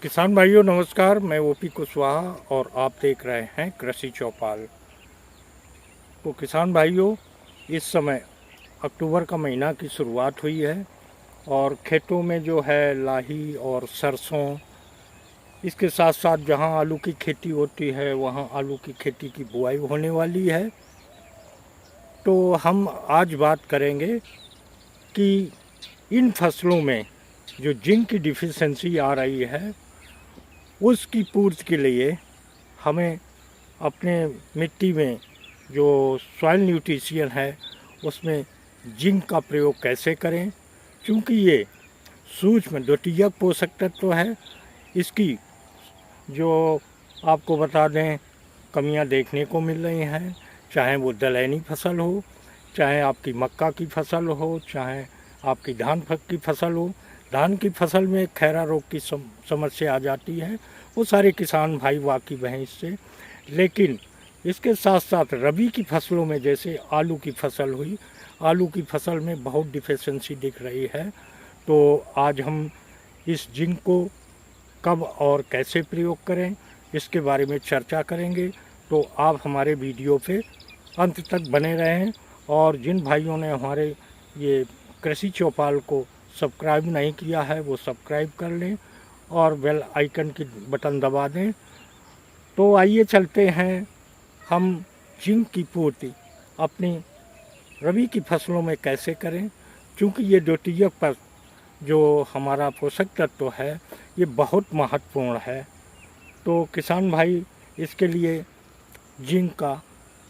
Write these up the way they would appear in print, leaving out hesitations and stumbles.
किसान भाइयों नमस्कार। मैं ओपी कुशवाहा और आप देख रहे हैं कृषि चौपाल। तो किसान भाइयों, इस समय अक्टूबर का महीना की शुरुआत हुई है और खेतों में जो है लाही और सरसों, इसके साथ साथ जहां आलू की खेती होती है वहां आलू की खेती की बुआई होने वाली है। तो हम आज बात करेंगे कि इन फसलों में जो जिंक की डिफिशियंसी आ रही है उसकी पूर्ति के लिए हमें अपने मिट्टी में जो सॉइल न्यूट्रिशन है उसमें जिंक का प्रयोग कैसे करें, क्योंकि ये सूक्ष्म द्वितीयक पोषक तत्व है। इसकी जो आपको बता दें कमियां देखने को मिल रही हैं, चाहे वो दलहनी फसल हो, चाहे आपकी मक्का की फसल हो, चाहे आपकी धान की फसल हो। धान की फसल में खैरा रोग की समस्या आ जाती है, वो सारे किसान भाई वाकिफ हैं इससे। लेकिन इसके साथ साथ रबी की फसलों में जैसे आलू की फसल हुई, आलू की फसल में बहुत डिफिशियंसी दिख रही है। तो आज हम इस जिंक को कब और कैसे प्रयोग करें इसके बारे में चर्चा करेंगे। तो आप हमारे वीडियो पे अंत तक बने रहें और जिन भाइयों ने हमारे ये कृषि चौपाल को सब्सक्राइब नहीं किया है वो सब्सक्राइब कर लें और बेल आइकन की बटन दबा दें। तो आइए चलते हैं हम जिंक की पूर्ति अपनी रबी की फसलों में कैसे करें, क्योंकि ये द्वितीयक पर जो हमारा पोषक तत्व है ये बहुत महत्वपूर्ण है। तो किसान भाई इसके लिए जिंक का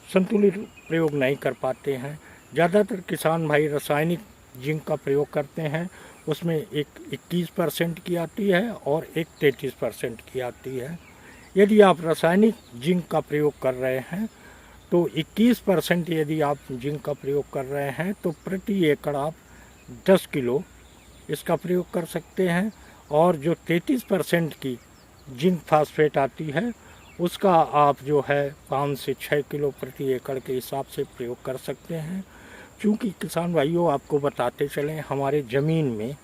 संतुलित प्रयोग नहीं कर पाते हैं। ज़्यादातर किसान भाई रासायनिक जिंक का प्रयोग करते हैं, उसमें एक 21% की आती है और एक 33% की आती है। यदि आप रासायनिक जिंक का प्रयोग कर रहे हैं तो 21% यदि आप जिंक का प्रयोग कर रहे हैं तो प्रति एकड़ आप 10 किलो इसका प्रयोग कर सकते हैं। और जो 33% की जिंक फास्फेट आती है उसका आप जो है 5 से 6 किलो प्रति एकड़ के हिसाब से प्रयोग कर सकते हैं। क्योंकि किसान भाइयों आपको बताते चलें, हमारे ज़मीन में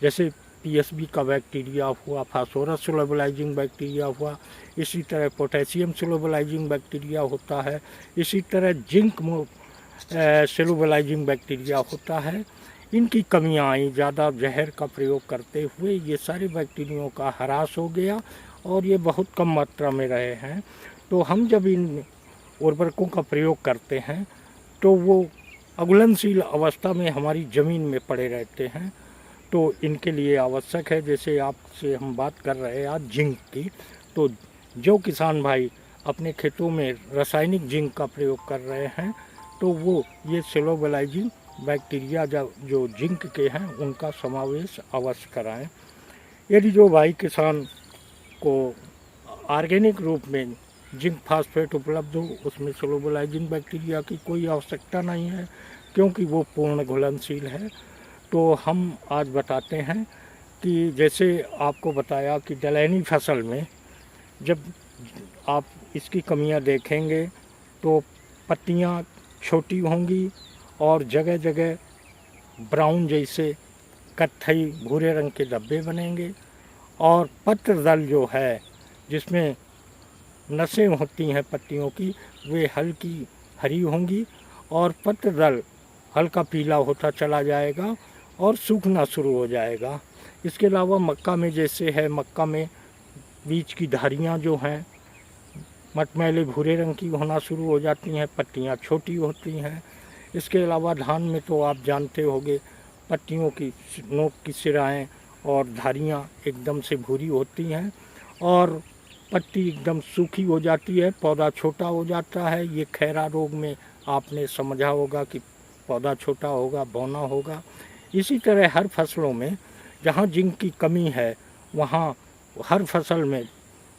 जैसे पीएसबी का बैक्टीरिया हुआ, फास्फोरस सोलुबलाइजिंग बैक्टीरिया हुआ, इसी तरह पोटेशियम सोलुबलाइजिंग बैक्टीरिया होता है, इसी तरह जिंक सोलुबलाइजिंग बैक्टीरिया होता है। इनकी कमियां आई, ज़्यादा जहर का प्रयोग करते हुए ये सारे बैक्टीरियों का ह्रास हो गया और ये बहुत कम मात्रा में रहे हैं। तो हम जब इन उर्वरकों का प्रयोग करते हैं तो वो अघुलनशील अवस्था में हमारी ज़मीन में पड़े रहते हैं। तो इनके लिए आवश्यक है, जैसे आपसे हम बात कर रहे हैं आज जिंक की, तो जो किसान भाई अपने खेतों में रासायनिक जिंक का प्रयोग कर रहे हैं तो वो ये सोलुबलाइजिंग बैक्टीरिया जो जिंक के हैं उनका समावेश अवश्य कराएं। यदि जो भाई किसान को ऑर्गेनिक रूप में जिंक फास्फेट उपलब्ध हो उसमें सोलुबलाइजिंग बैक्टीरिया की कोई आवश्यकता नहीं है, क्योंकि वो पूर्ण घुलनशील है। तो हम आज बताते हैं कि जैसे आपको बताया कि दलहनी फसल में जब आप इसकी कमियां देखेंगे तो पत्तियां छोटी होंगी और जगह जगह ब्राउन जैसे कत्थई भूरे रंग के धब्बे बनेंगे और पत्र दल जो है जिसमें नसें होती हैं पत्तियों की वे हल्की हरी होंगी और पत्र दल हल्का पीला होता चला जाएगा और सूखना शुरू हो जाएगा। इसके अलावा मक्का में जैसे है, मक्का में बीज की धारियाँ जो हैं मटमैले भूरे रंग की होना शुरू हो जाती हैं, पत्तियाँ छोटी होती हैं। इसके अलावा धान में तो आप जानते होंगे पत्तियों की नोक की सिराएँ और धारियाँ एकदम से भूरी होती हैं और पत्ती एकदम सूखी हो जाती है, पौधा छोटा हो जाता है। ये खैरा रोग में आपने समझा होगा कि पौधा छोटा होगा, बौना होगा। इसी तरह हर फसलों में जहाँ जिंक की कमी है वहाँ हर फसल में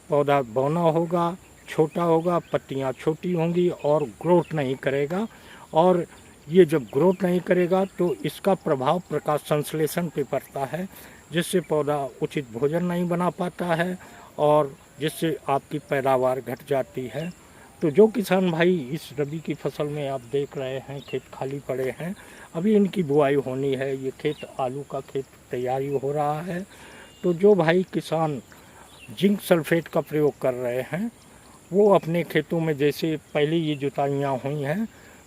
पौधा बौना होगा, छोटा होगा, पत्तियाँ छोटी होंगी और ग्रोथ नहीं करेगा। और ये जब ग्रोथ नहीं करेगा तो इसका प्रभाव प्रकाश संश्लेषण पे पड़ता है, जिससे पौधा उचित भोजन नहीं बना पाता है और जिससे आपकी पैदावार घट जाती है। तो जो किसान भाई इस रबी की फसल में आप देख रहे हैं खेत खाली पड़े हैं, अभी इनकी बुआई होनी है, ये खेत आलू का खेत तैयारी हो रहा है। तो जो भाई किसान जिंक सल्फेट का प्रयोग कर रहे हैं वो अपने खेतों में जैसे पहले ये जुताइयाँ हुई हैं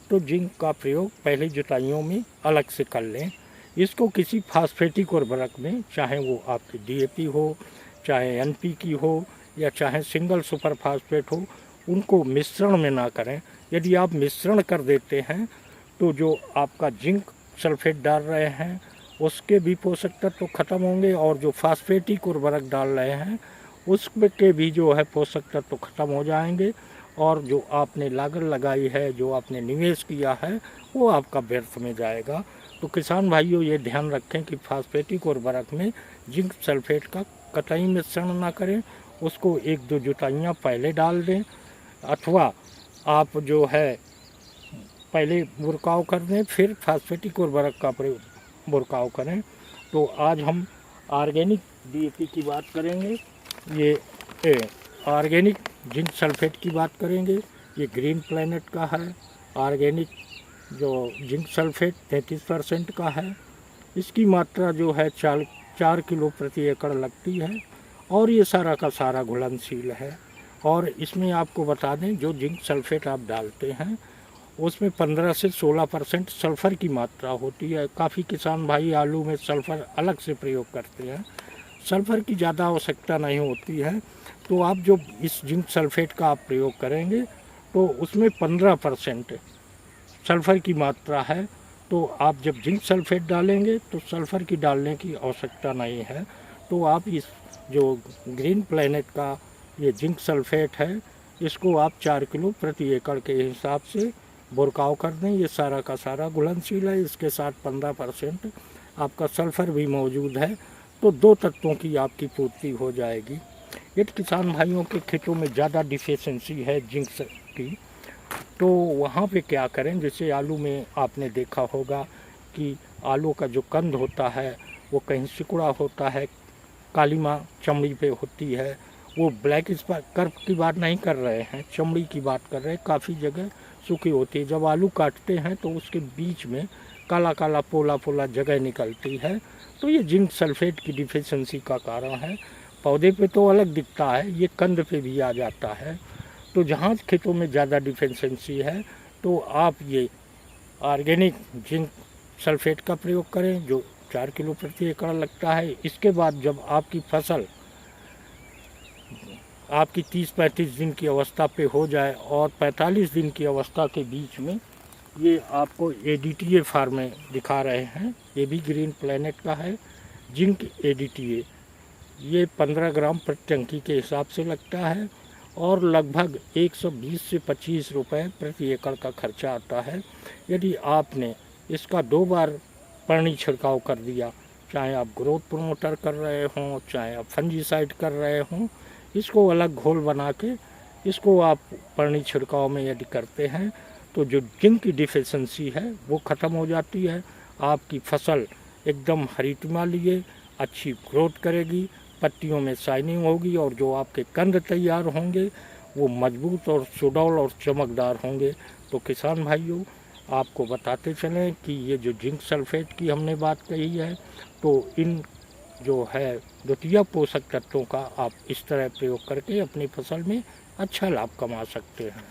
तो जिंक का प्रयोग पहले जुताइयों में अलग से कर लें। इसको किसी फास्फेटिक उर्वरक में, चाहे वो आपकी डीएपी हो, चाहे एनपीके हो या चाहे सिंगल सुपर फास्फेट हो, उनको मिश्रण में ना करें। यदि आप मिश्रण कर देते हैं तो जो आपका जिंक सल्फेट डाल रहे हैं उसके भी पोषक तत्व खत्म होंगे और जो फास्फेटिक उर्वरक डाल रहे हैं उसके भी जो है पोषक तत्व खत्म हो जाएंगे और जो आपने लागत लगाई है, जो आपने निवेश किया है, वो आपका व्यर्थ में जाएगा। तो किसान भाइयों ये ध्यान रखें कि फास्फेटिक उर्वरक में जिंक सल्फेट का कतई मिश्रण ना करें। उसको 1-2 जुताइयाँ पहले डाल दें अथवा आप जो है पहले बुरकाव कर दें फिर फास्फेटिक उर्वरक का प्रयोग बुरकाव करें। तो आज हम ऑर्गेनिक डीएपी की बात करेंगे, ये ऑर्गेनिक जिंक सल्फेट की बात करेंगे। ये ग्रीन प्लैनेट का है। ऑर्गेनिक जो जिंक सल्फेट 33% का है। इसकी मात्रा जो है 4 किलो प्रति एकड़ लगती है और ये सारा का सारा घुलनशील है। और इसमें आपको बता दें जो जिंक सल्फेट आप डालते हैं उसमें 15 से 16% सल्फ़र की मात्रा होती है। काफ़ी किसान भाई आलू में सल्फ़र अलग से प्रयोग करते हैं। सल्फ़र की ज़्यादा आवश्यकता नहीं होती है। तो आप जो इस जिंक सल्फेट का आप प्रयोग करेंगे तो उसमें 15% सल्फ़र की मात्रा है। तो आप जब जिंक सल्फेट डालेंगे तो सल्फ़र की डालने की आवश्यकता नहीं है। तो आप इस जो ग्रीन प्लैनेट का ये जिंक सल्फेट है इसको आप 4 किलो प्रति एकड़ के हिसाब से बुरकाव कर दें। ये सारा का सारा घुलनशील है। इसके साथ 15% आपका सल्फ़र भी मौजूद है। तो 2 तत्वों की आपकी पूर्ति हो जाएगी। यदि किसान भाइयों के खेतों में ज़्यादा डिफिशिएंसी है जिंक की तो वहाँ पे क्या करें, जैसे आलू में आपने देखा होगा कि आलू का जो कंद होता है वो कहीं सिकुड़ा होता है, कालीमा चमड़ी पे होती है। वो ब्लैक कर्व की बात नहीं कर रहे हैं, चमड़ी की बात कर रहे हैं। काफ़ी जगह सूखी होती है। जब आलू काटते हैं तो उसके बीच में काला काला पोला पोला जगह निकलती है। तो ये जिंक सल्फेट की डिफिशिएंसी का कारण है। पौधे पे तो अलग दिखता है, ये कंद पे भी आ जाता है। तो जहाँ खेतों में ज़्यादा डिफिशिएंसी है तो आप ये ऑर्गेनिक जिंक सल्फेट का प्रयोग करें जो 4 किलो प्रति एकड़ लगता है। इसके बाद जब आपकी फसल आपकी 30-35 दिन की अवस्था पे हो जाए और 45 दिन की अवस्था के बीच में ये आपको एडीटीए फार्म में दिखा रहे हैं। ये भी ग्रीन प्लैनेट का है। जिंक एडीटीए ये 15 ग्राम प्रति टंकी के हिसाब से लगता है और लगभग 120 से 25 रुपये प्रति एकड़ का खर्चा आता है। यदि आपने इसका 2 बार पानी छिड़काव कर दिया, चाहे आप ग्रोथ प्रोमोटर कर रहे हों, चाहे आप फंजीसाइड कर रहे हों, इसको अलग घोल बना के इसको आप पानी छिड़काव में यदि करते हैं तो जो जिंक की डिफिशिएंसी है वो ख़त्म हो जाती है। आपकी फसल एकदम हरितमा लिए अच्छी ग्रोथ करेगी, पत्तियों में शाइनिंग होगी और जो आपके कंद तैयार होंगे वो मजबूत और सुडौल और चमकदार होंगे। तो किसान भाइयों आपको बताते चलें कि ये जो जिंक सल्फेट की हमने बात कही है तो इन जो है द्वितीय पोषक तत्वों का आप इस तरह प्रयोग करके अपनी फसल में अच्छा लाभ कमा सकते हैं।